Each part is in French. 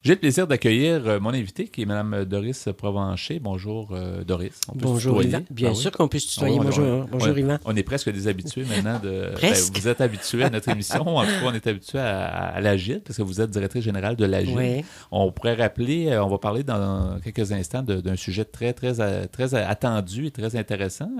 J'ai le plaisir d'accueillir mon invité qui est Mme Doris Provencher. Bonjour Doris. Bonjour Yvan. Bien sûr qu'on peut se tutoyer. Bonjour Yvan. On est presque des habitués maintenant de. Presque. Vous êtes habitués à notre émission. En tout cas, on est habitués à l'Agile parce que vous êtes directrice générale de l'Agile. Oui. On pourrait rappeler, on va parler dans quelques instants d'un sujet très attendu et très intéressant.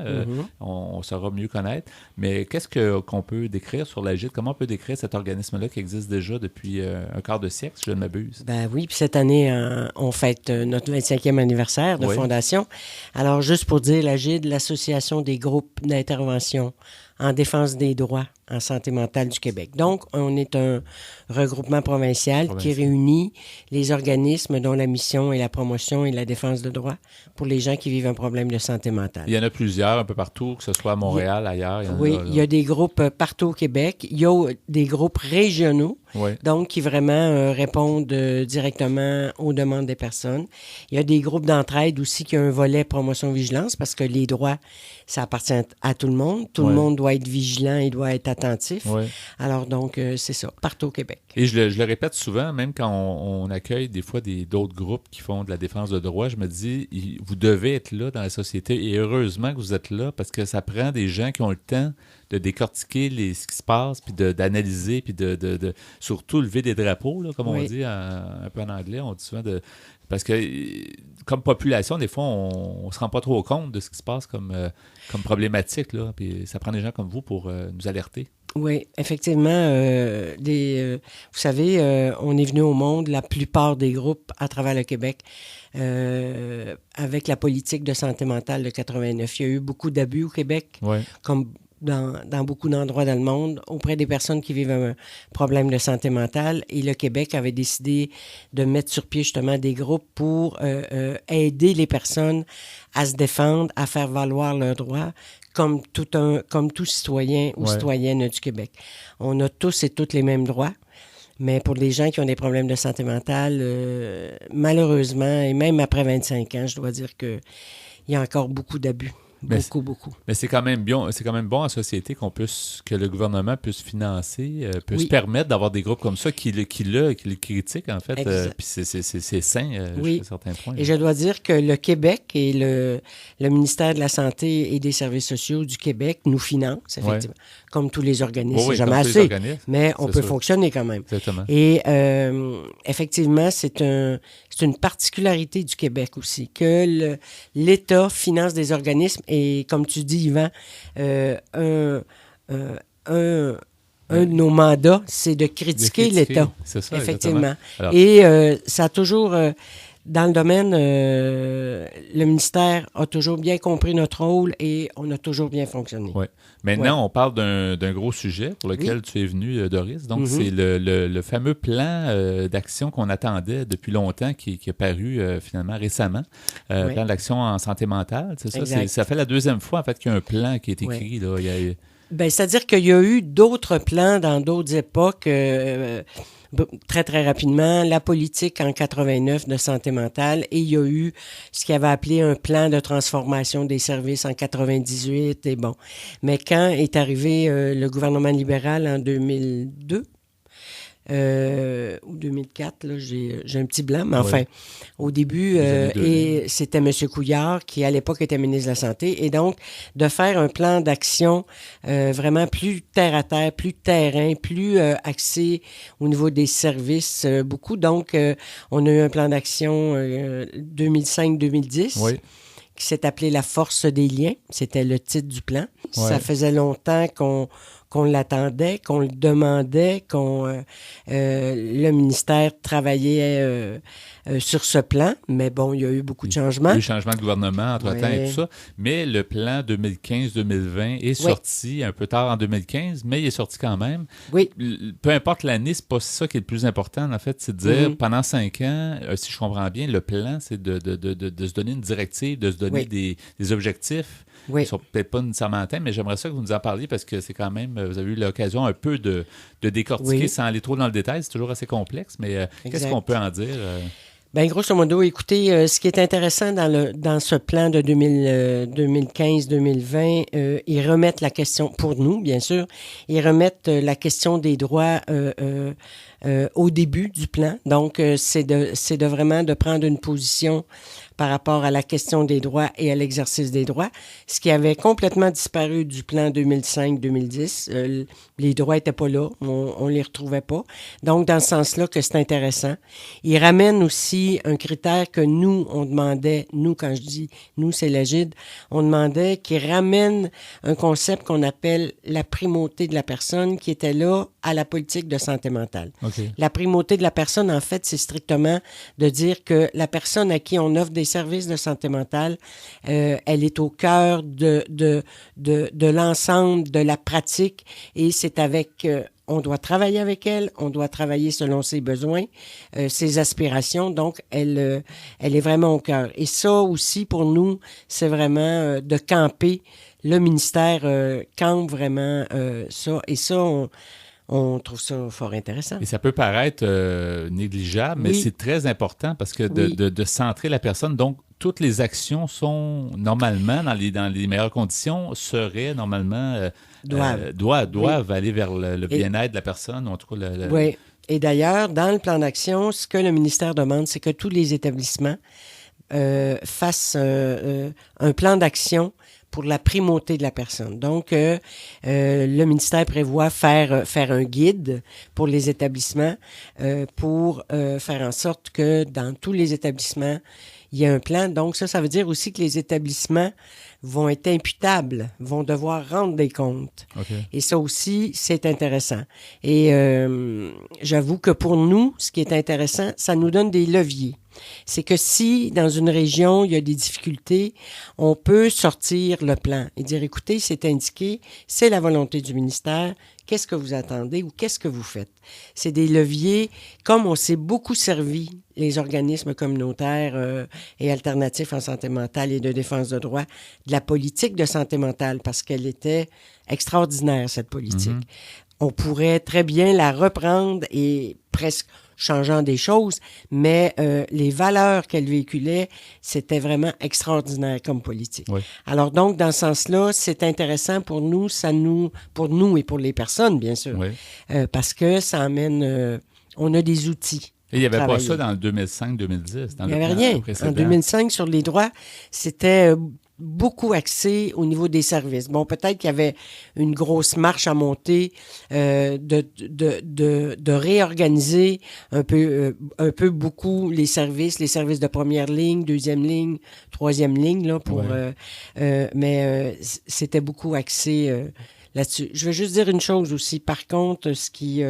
On saura mieux connaître. Mais qu'est-ce qu'on peut décrire sur l'Agile? Comment on peut décrire cet organisme-là qui existe déjà depuis un quart de siècle, si je ne m'abuse? Ben oui, puis cette année, on fête notre 25e anniversaire de fondation. Alors, juste pour dire, l'AGID, l'Association des groupes d'intervention en défense des droits en santé mentale du Québec. Donc, on est un regroupement provincial qui réunit les organismes dont la mission est la promotion et la défense de droits pour les gens qui vivent un problème de santé mentale. Il y en a plusieurs, un peu partout, que ce soit à Montréal, ailleurs. Il y a des groupes partout au Québec. Il y a des groupes régionaux, donc qui vraiment répondent directement aux demandes des personnes. Il y a des groupes d'entraide aussi qui ont un volet promotion-vigilance parce que les droits, ça appartient à tout le monde. Tout le monde doit être vigilant et doit être attentif. Alors donc, c'est ça, partout au Québec. Et je le répète souvent, même quand on accueille des fois d'autres groupes qui font de la défense de droits, je me dis, vous devez être là dans la société et heureusement que vous êtes là parce que ça prend des gens qui ont le temps de décortiquer ce qui se passe, puis d'analyser, puis de surtout lever des drapeaux, là, comme on dit un peu en anglais. On dit souvent parce que comme population, des fois, on se rend pas trop compte de ce qui se passe comme problématique, là, puis ça prend des gens comme vous pour nous alerter. Oui, effectivement. Vous savez, on est venu au monde, la plupart des groupes à travers le Québec, avec la politique de santé mentale de 89. Il y a eu beaucoup d'abus au Québec, comme dans beaucoup d'endroits dans le monde, auprès des personnes qui vivent un problème de santé mentale. Et le Québec avait décidé de mettre sur pied justement des groupes pour aider les personnes à se défendre, à faire valoir leurs droits, comme tout citoyen ou citoyenne du Québec. On a tous et toutes les mêmes droits, mais pour les gens qui ont des problèmes de santé mentale, malheureusement, et même après 25 ans, je dois dire qu'il y a encore beaucoup d'abus. Beaucoup. Mais c'est quand même bon en société que le gouvernement puisse financer, puisse permettre d'avoir des groupes comme ça qui le critiquent, en fait. Puis c'est sain jusqu'à certains points. Et je dois dire que le Québec et le ministère de la Santé et des Services sociaux du Québec nous financent, effectivement. Comme tous les organismes. C'est jamais assez, mais on peut fonctionner quand même. Exactement. Et effectivement, c'est une particularité du Québec aussi, que l'État finance des organismes et, comme tu dis, Yvan, un de nos mandats, c'est de critiquer l'État. C'est ça, effectivement. Alors, et ça a toujours... dans le domaine, le ministère a toujours bien compris notre rôle et on a toujours bien fonctionné. Oui. Maintenant, on parle d'un gros sujet pour lequel tu es venu, Doris. Donc, c'est le fameux plan d'action qu'on attendait depuis longtemps qui est paru finalement récemment. Plan d'action en santé mentale, c'est ça? Exact. Ça fait la deuxième fois, en fait, qu'il y a un plan qui est écrit. Là. Bien, c'est-à-dire qu'il y a eu d'autres plans dans d'autres époques. Très, très rapidement, la politique en 89 de santé mentale et il y a eu ce qu'il avait appelé un plan de transformation des services en 98 et bon. Mais quand est arrivé le gouvernement libéral en 2002, ou 2004, là, j'ai un petit blanc, mais enfin, au début, et c'était M. Couillard qui, à l'époque, était ministre de la Santé, et donc, de faire un plan d'action vraiment plus terre-à-terre, plus terrain, plus axé au niveau des services, beaucoup. Donc, on a eu un plan d'action 2005-2010. Qui s'est appelé La force des liens. C'était le titre du plan. Ça faisait longtemps qu'on l'attendait, qu'on le demandait, le ministère travaillait sur ce plan. Mais bon, il y a eu beaucoup de changements. Il y a eu changement de gouvernement entre-temps et tout ça. Mais le plan 2015-2020 est sorti un peu tard en 2015, mais il est sorti quand même. Oui. Peu importe l'année, c'est pas ça qui est le plus important, en fait. C'est de dire, pendant 5 ans, si je comprends bien, le plan, c'est de se donner une directive, de se donner des objectifs. Ils ne sont peut-être pas nécessairement atteints, mais j'aimerais ça que vous nous en parliez parce que c'est quand même, vous avez eu l'occasion un peu de décortiquer sans aller trop dans le détail. C'est toujours assez complexe, mais qu'est-ce qu'on peut en dire? Bien, grosso modo, écoutez, ce qui est intéressant dans ce plan de 2015-2020, ils remettent la question, pour nous, bien sûr, ils remettent la question des droits au début du plan. Donc, c'est de vraiment de prendre une position par rapport à la question des droits et à l'exercice des droits, ce qui avait complètement disparu du plan 2005-2010. Les droits n'étaient pas là, on les retrouvait pas. Donc, dans ce sens-là que c'est intéressant. Ils ramènent aussi un critère que nous, on demandait, nous, quand je dis nous, c'est l'Agide, on demandait qu'ils ramènent un concept qu'on appelle la primauté de la personne qui était là à la politique de santé mentale. Okay. La primauté de la personne, en fait, c'est strictement de dire que la personne à qui on offre des services de santé mentale, elle est au cœur de l'ensemble de la pratique et c'est avec... on doit travailler avec elle, on doit travailler selon ses besoins, ses aspirations. Donc, elle est vraiment au cœur. Et ça aussi, pour nous, c'est vraiment de camper. Le ministère campe vraiment ça. Et ça, on trouve ça fort intéressant. Et ça peut paraître négligeable, mais c'est très important parce que de centrer la personne. Donc, toutes les actions sont normalement, dans les meilleures conditions, seraient normalement... doivent aller vers le bien-être de la personne, ou en tout cas... Oui. Et d'ailleurs, dans le plan d'action, ce que le ministère demande, c'est que tous les établissements fassent un plan d'action pour la primauté de la personne. Donc, le ministère prévoit faire un guide pour les établissements pour faire en sorte que dans tous les établissements, il y a un plan. Donc, ça veut dire aussi que les établissements vont être imputables, vont devoir rendre des comptes. Okay. Et ça aussi, c'est intéressant. Et j'avoue que pour nous, ce qui est intéressant, ça nous donne des leviers. C'est que si, dans une région, il y a des difficultés, on peut sortir le plan et dire, écoutez, c'est indiqué, c'est la volonté du ministère, qu'est-ce que vous attendez ou qu'est-ce que vous faites? C'est des leviers, comme on s'est beaucoup servi, les organismes communautaires et alternatifs en santé mentale et de défense de droits, de la politique de santé mentale, parce qu'elle était extraordinaire, cette politique. Mm-hmm. On pourrait très bien la reprendre et presque changeant des choses, mais les valeurs qu'elle véhiculait, c'était vraiment extraordinaire comme politique. Oui. Alors donc, dans ce sens-là, c'est intéressant pour nous, pour nous et pour les personnes, bien sûr, oui. Parce que ça amène, on a des outils. Et il n'y avait pas ça dans le 2005-2010? Il n'y avait rien. En 2005, sur les droits, c'était beaucoup axé au niveau des services. Bon, peut-être qu'il y avait une grosse marche à monter de réorganiser un peu beaucoup les services de première ligne, deuxième ligne, troisième ligne, là, pour mais c'était beaucoup axé là-dessus. Je vais juste dire une chose aussi. Par contre, ce qui...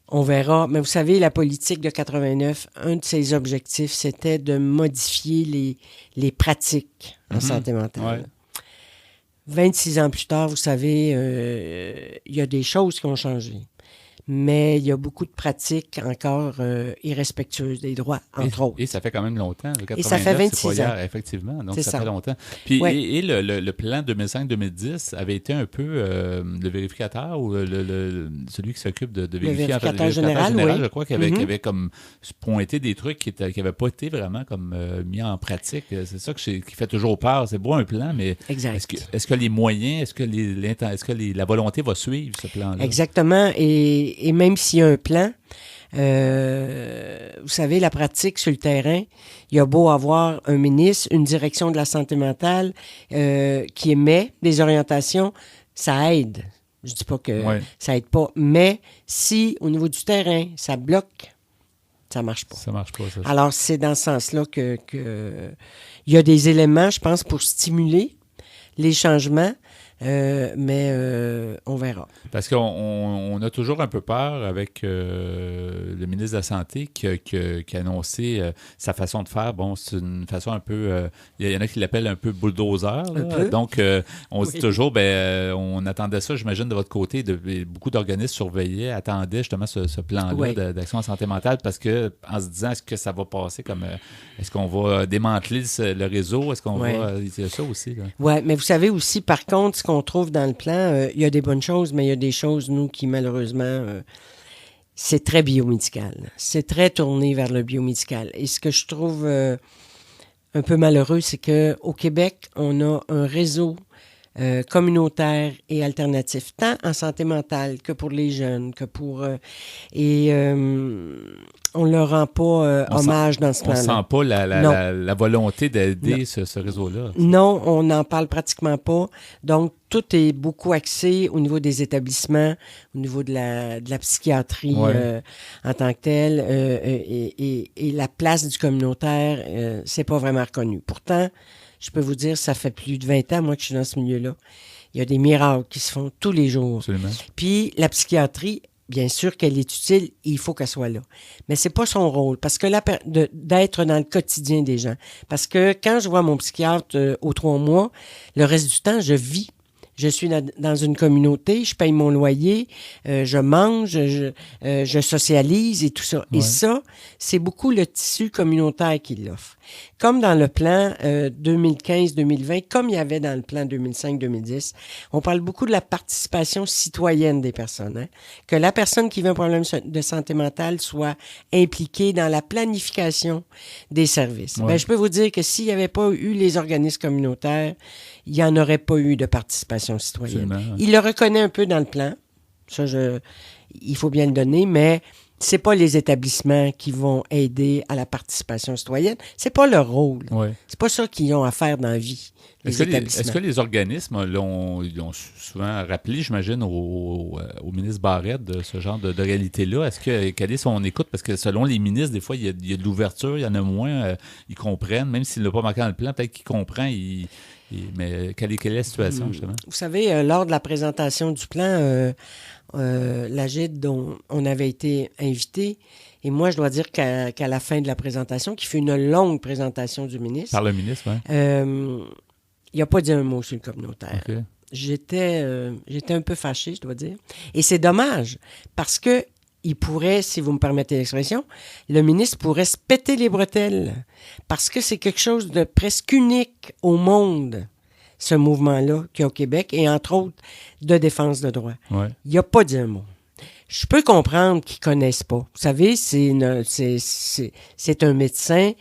on verra. Mais vous savez, la politique de 89, un de ses objectifs, c'était de modifier les pratiques en santé mentale. Ouais. 26 ans plus tard, vous savez, il y a des choses qui ont changé. Mais il y a beaucoup de pratiques encore irrespectueuses des droits, entre autres. Et ça fait quand même longtemps. 89, et ça fait 26 ans. Effectivement, donc ça fait longtemps. Puis, et le plan 2005-2010 avait été un peu le vérificateur ou celui qui s'occupe de vérifier. Le vérificateur général, oui. Je crois qu'il avait comme pointé des trucs qui n'avaient pas été vraiment comme mis en pratique. C'est ça qui fait toujours peur. C'est beau un plan, mais est-ce que les moyens, est-ce que la volonté va suivre ce plan-là? Exactement. Et même s'il y a un plan, vous savez, la pratique sur le terrain, il y a beau avoir un ministre, une direction de la santé mentale qui émet des orientations, ça aide. Je dis pas que ça aide pas, mais si au niveau du terrain, ça bloque, ça marche pas. Ça marche pas, ça. Alors, c'est dans ce sens-là que il y a des éléments, je pense, pour stimuler les changements. Mais on verra. Parce qu'on a toujours un peu peur avec le ministre de la Santé qui a annoncé sa façon de faire. Bon, c'est une façon un peu... il y en a qui l'appellent un peu bulldozer. Donc, on dit toujours, on attendait ça, j'imagine, de votre côté. Beaucoup d'organismes surveillaient, attendaient justement ce plan-là d'action en santé mentale parce que en se disant, est-ce que ça va passer comme... est-ce qu'on va démanteler le réseau? Est-ce qu'on va... C'est ça aussi. Oui, mais vous savez aussi, par contre, ce qu'on trouve dans le plan, il y a des bonnes choses, mais il y a des choses, nous, qui malheureusement, c'est très biomédical. C'est très tourné vers le biomédical. Et ce que je trouve un peu malheureux, c'est qu'au Québec, on a un réseau communautaire et alternatif, tant en santé mentale que pour les jeunes, que pour... on ne leur rend pas hommage dans ce plan-là. On ne sent pas la volonté d'aider ce réseau-là. Non, on n'en parle pratiquement pas. Donc, tout est beaucoup axé au niveau des établissements, au niveau de la psychiatrie en tant que telle, et la place du communautaire, c'est pas vraiment reconnu. Pourtant, je peux vous dire, ça fait plus de 20 ans, moi, que je suis dans ce milieu-là. Il y a des miracles qui se font tous les jours. Absolument. Puis, la psychiatrie, bien sûr qu'elle est utile, il faut qu'elle soit là. Mais c'est pas son rôle, parce que d'être dans le quotidien des gens. Parce que quand je vois mon psychiatre aux 3 mois, le reste du temps, je vis. Je suis dans une communauté, je paye mon loyer, je mange, je socialise et tout ça. Ouais. Et ça, c'est beaucoup le tissu communautaire qui l'offre. Comme dans le plan 2015-2020, comme il y avait dans le plan 2005-2010, on parle beaucoup de la participation citoyenne des personnes. Hein? Que la personne qui vit un problème de santé mentale soit impliquée dans la planification des services. Ouais. Ben, je peux vous dire que s'il n'y avait pas eu les organismes communautaires, il n'y en aurait pas eu de participation citoyenne. Absolument. Il le reconnaît un peu dans le plan. Ça, il faut bien le donner, mais c'est pas les établissements qui vont aider à la participation citoyenne. C'est pas leur rôle. Ouais. C'est pas ça qu'ils ont à faire dans la vie, Est-ce que les organismes l'ont souvent rappelé, j'imagine, au ministre Barrette de ce genre de réalité-là? Quelle est son écoute? Parce que selon les ministres, des fois, il y a de l'ouverture, il y en a moins. Ils comprennent, même s'il ne l'a pas marqué dans le plan, peut-être qu'il comprend. Mais quelle est la situation, justement? Vous savez, lors de la présentation du plan, l'AGID dont on avait été invité, et moi, je dois dire qu'à la fin de la présentation, qui fut une longue présentation du ministre... Par le ministre, oui. Il n'a pas dit un mot sur le communautaire. Okay. J'étais un peu fâchée, je dois dire. Et c'est dommage, parce que il pourrait, si vous me permettez l'expression, le ministre pourrait se péter les bretelles, parce que c'est quelque chose de presque unique au monde, ce mouvement-là qu'il y a au Québec, et entre autres, de défense de droits. Ouais. Il n'a pas dit un mot. Je peux comprendre qu'ils ne connaissent pas. Vous savez, c'est un médecin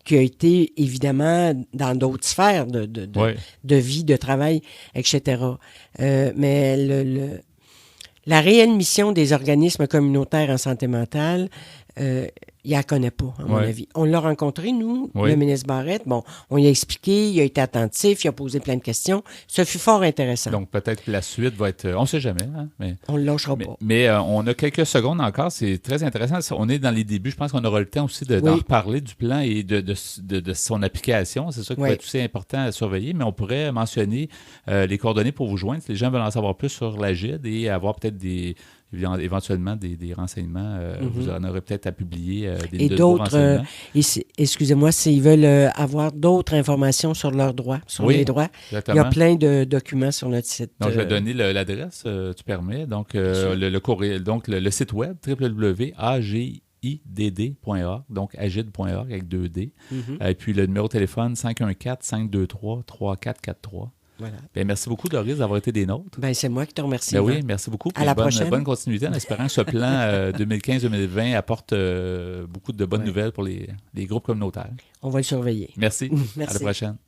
qui a été, évidemment, dans d'autres sphères de vie, de travail, etc. Mais la réelle mission des organismes communautaires en santé mentale, il ne la connaît pas, à mon avis. On l'a rencontré, nous, le ministre Barrette. Bon, on lui a expliqué, il a été attentif, il a posé plein de questions. Ce fut fort intéressant. Donc, peut-être que la suite va être... On ne sait jamais. Hein, mais, on ne le lâchera pas. Mais on a quelques secondes encore. C'est très intéressant. On est dans les débuts. Je pense qu'on aura le temps aussi d'en reparler du plan et de son application. C'est ça qui va être aussi important à surveiller. Mais on pourrait mentionner les coordonnées pour vous joindre. Si les gens veulent en savoir plus sur l'AGID et avoir peut-être éventuellement des renseignements. Vous en aurez peut-être à publier et d'autres, excusez-moi, s'ils veulent avoir d'autres informations sur leurs droits, sur les droits, exactement. Il y a plein de documents sur notre site. Donc, je vais donner l'adresse, tu permets. Donc, le courriel, donc le site web, www.agidd.org, donc agid.org avec 2 D. Et puis, le numéro de téléphone, 514-523-3443. Voilà. Bien, merci beaucoup, Doris, d'avoir été des nôtres. Bien, c'est moi qui te remercie. Ben oui, merci beaucoup. À la prochaine. Bonne continuité en espérant que ce plan 2015-2020 apporte beaucoup de bonnes nouvelles pour les groupes communautaires. On va le surveiller. Merci. À la prochaine.